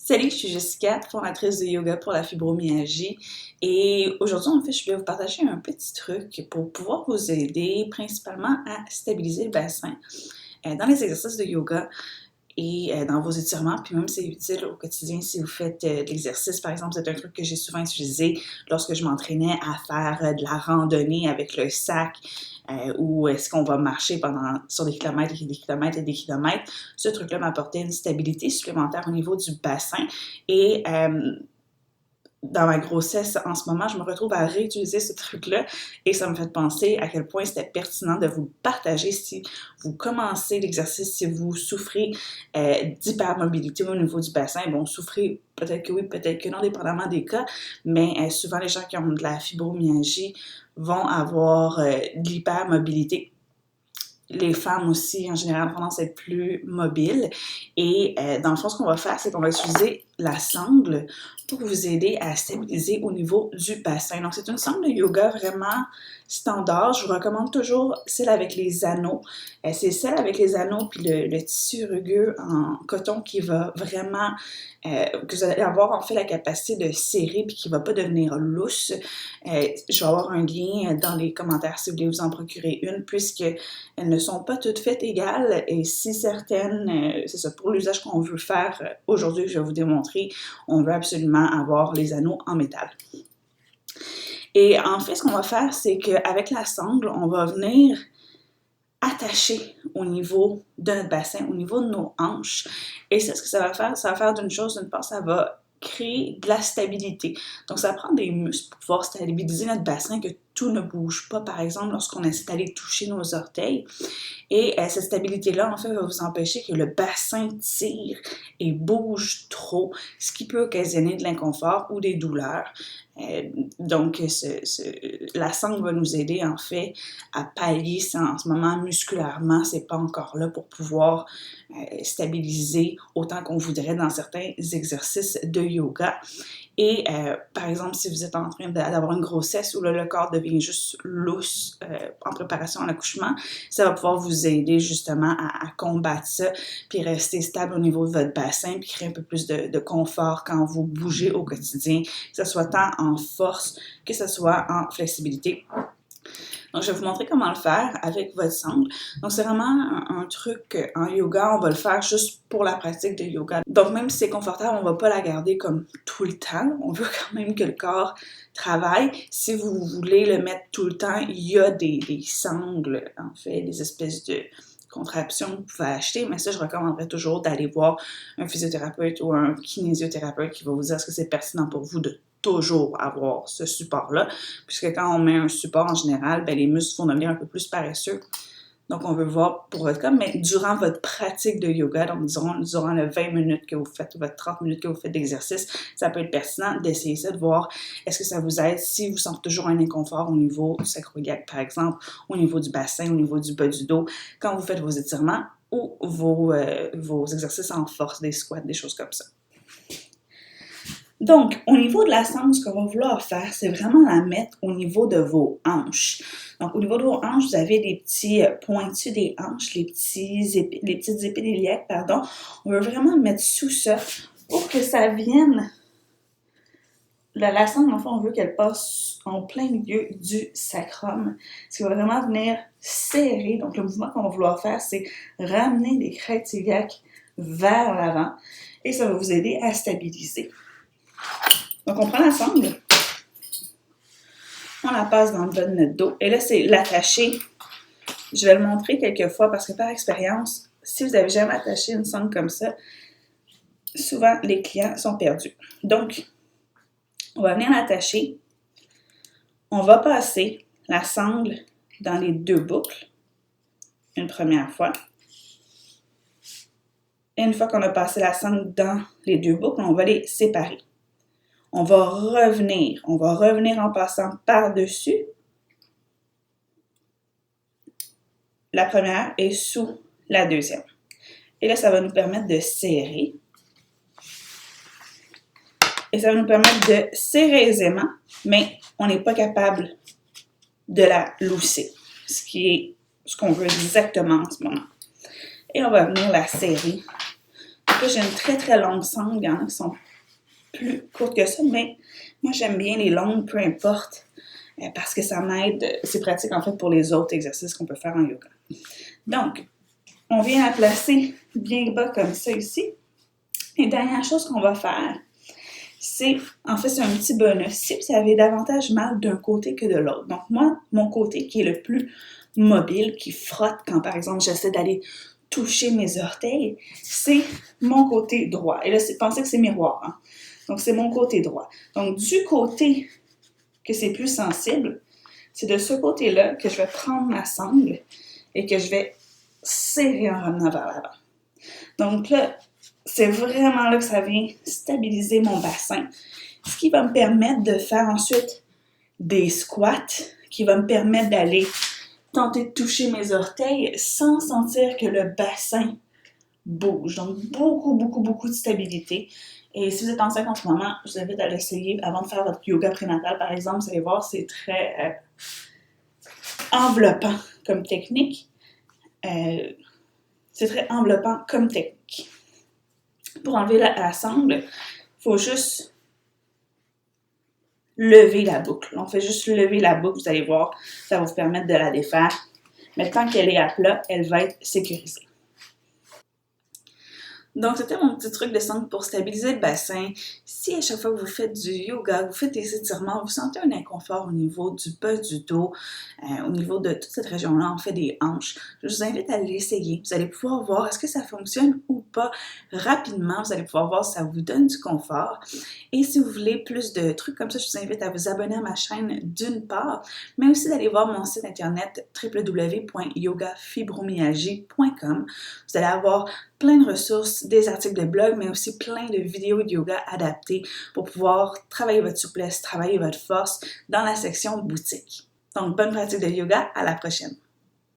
Salut, je suis Jessica, fondatrice de Yoga pour la fibromyalgie et aujourd'hui en fait je vais vous partager un petit truc pour pouvoir vous aider principalement à stabiliser le bassin dans les exercices de yoga et dans vos étirements, puis même c'est utile au quotidien si vous faites de l'exercice. Par exemple, c'est un truc que j'ai souvent utilisé lorsque je m'entraînais à faire de la randonnée avec le sac ou est-ce qu'on va marcher sur des kilomètres et des kilomètres et des kilomètres. Ce truc-là m'apportait une stabilité supplémentaire au niveau du bassin et dans ma grossesse, en ce moment, je me retrouve à réutiliser ce truc-là et ça me fait penser à quel point c'était pertinent de vous le partager si vous commencez l'exercice, si vous souffrez d'hypermobilité au niveau du bassin. Bon, souffrez peut-être que oui, peut-être que non, dépendamment des cas, mais souvent les gens qui ont de la fibromyalgie vont avoir de l'hypermobilité. Les femmes aussi, en général, ont tendance à être plus mobiles. Et dans le fond, ce qu'on va faire, c'est qu'on va utiliser la sangle pour vous aider à stabiliser au niveau du bassin. Donc, c'est une sangle de yoga vraiment standard. Je vous recommande toujours celle avec les anneaux. C'est celle avec les anneaux puis le tissu rugueux en coton qui va vraiment, que vous allez avoir en fait la capacité de serrer puis qui ne va pas devenir lousse. Je vais avoir un lien dans les commentaires si vous voulez vous en procurer une, puisque elles ne sont pas toutes faites égales et si certaines, c'est ça, pour l'usage qu'on veut faire aujourd'hui, je vais vous démontrer, on veut absolument avoir les anneaux en métal. Et en fait, ce qu'on va faire, c'est qu'avec la sangle, on va venir attacher au niveau de notre bassin, au niveau de nos hanches. Et c'est ce que ça va faire d'une chose, d'une part, ça va créer de la stabilité. Donc, ça prend des muscles pour pouvoir stabiliser notre bassin, que tout ne bouge pas, par exemple, lorsqu'on essaie d'aller toucher nos orteils. Et cette stabilité-là, en fait, va vous empêcher que le bassin tire et bouge trop, ce qui peut occasionner de l'inconfort ou des douleurs. Donc, la sangle va nous aider, en fait, à pallier ça en ce moment musculairement. C'est pas encore là pour pouvoir stabiliser autant qu'on voudrait dans certains exercices de yoga. Et par exemple, si vous êtes en train d'avoir une grossesse où là, le corps devient juste lousse en préparation à l'accouchement, ça va pouvoir vous aider justement à combattre ça, puis rester stable au niveau de votre bassin, puis créer un peu plus de confort quand vous bougez au quotidien, que ce soit tant en force que ce soit en flexibilité. Donc, je vais vous montrer comment le faire avec votre sangle. Donc, c'est vraiment un truc en yoga, on va le faire juste pour la pratique de yoga. Donc, même si c'est confortable, on ne va pas la garder comme tout le temps. On veut quand même que le corps travaille. Si vous voulez le mettre tout le temps, il y a des sangles, en fait, des espèces de contraptions que vous pouvez acheter, mais ça, je recommanderais toujours d'aller voir un physiothérapeute ou un kinésithérapeute qui va vous dire est-ce que c'est pertinent pour vous de toujours avoir ce support-là, puisque quand on met un support en général, ben, les muscles vont devenir un peu plus paresseux. Donc, on veut voir pour votre cas, mais durant votre pratique de yoga, donc durant les 20 minutes que vous faites, ou votre 30 minutes que vous faites d'exercice, ça peut être pertinent d'essayer ça, de voir est-ce que ça vous aide si vous sentez toujours un inconfort au niveau du sacro-iliaque, par exemple, au niveau du bassin, au niveau du bas du dos, quand vous faites vos étirements ou vos exercices en force, des squats, des choses comme ça. Donc, au niveau de la sangle, ce qu'on va vouloir faire, c'est vraiment la mettre au niveau de vos hanches. Donc, au niveau de vos hanches, vous avez les petits pointus des hanches, les petites épines iliaques, pardon. On veut vraiment mettre sous ça pour que ça vienne. La sangle, en fait, on veut qu'elle passe en plein milieu du sacrum, ce qui va vraiment venir serrer. Donc, le mouvement qu'on va vouloir faire, c'est ramener les crêtes iliaques vers l'avant et ça va vous aider à stabiliser. Donc, on prend la sangle, on la passe dans le bas de notre dos. Et là, c'est l'attacher. Je vais le montrer quelques fois parce que par expérience, si vous n'avez jamais attaché une sangle comme ça, souvent les clients sont perdus. Donc, on va venir l'attacher. On va passer la sangle dans les deux boucles, une première fois. Et une fois qu'on a passé la sangle dans les deux boucles, on va les séparer. On va revenir en passant par-dessus la première et sous la deuxième. Et là, ça va nous permettre de serrer. Et ça va nous permettre de serrer aisément, mais on n'est pas capable de la lousser, ce qu'on veut exactement en ce moment. Et on va venir la serrer Là, j'ai une très très longue sangle. Il y en a qui sont plus courtes que ça, mais moi j'aime bien les longues, peu importe, parce que ça m'aide. C'est pratique en fait pour les autres exercices qu'on peut faire en yoga. Donc, on vient la placer bien bas comme ça ici. Et dernière chose qu'on va faire, c'est un petit bonus. Si vous avez davantage mal d'un côté que de l'autre, donc moi, mon côté qui est le plus mobile, qui frotte quand par exemple j'essaie d'aller toucher mes orteils, c'est mon côté droit. Et là, pensez que c'est miroir, hein? Donc, c'est mon côté droit. Donc, du côté que c'est plus sensible, c'est de ce côté-là que je vais prendre ma sangle et que je vais serrer en ramenant vers l'avant. Donc là, c'est vraiment là que ça vient stabiliser mon bassin, ce qui va me permettre de faire ensuite des squats, qui va me permettre d'aller tenter de toucher mes orteils sans sentir que le bassin bouge. Donc, beaucoup de stabilité. Et si vous êtes enceinte en ce moment, je vous invite à l'essayer avant de faire votre yoga prénatal, par exemple. Vous allez voir, c'est très enveloppant comme technique. C'est très enveloppant comme technique. Pour enlever la sangle, il faut juste lever la boucle. On fait juste lever la boucle, vous allez voir, ça va vous permettre de la défaire. Mais tant qu'elle est à plat, elle va être sécurisée. Donc, c'était mon petit truc de sangle pour stabiliser le bassin. Si à chaque fois que vous faites du yoga, vous faites des étirements, vous sentez un inconfort au niveau du bas du dos, au niveau de toute cette région-là, en fait des hanches, je vous invite à l'essayer. Vous allez pouvoir voir est-ce que ça fonctionne ou pas rapidement. Vous allez pouvoir voir si ça vous donne du confort. Et si vous voulez plus de trucs comme ça, je vous invite à vous abonner à ma chaîne d'une part, mais aussi d'aller voir mon site internet www.yogafibromyalgie.com. Vous allez avoir plein de ressources, des articles de blog, mais aussi plein de vidéos de yoga adaptées pour pouvoir travailler votre souplesse, travailler votre force dans la section boutique. Donc, bonne pratique de yoga, à la prochaine!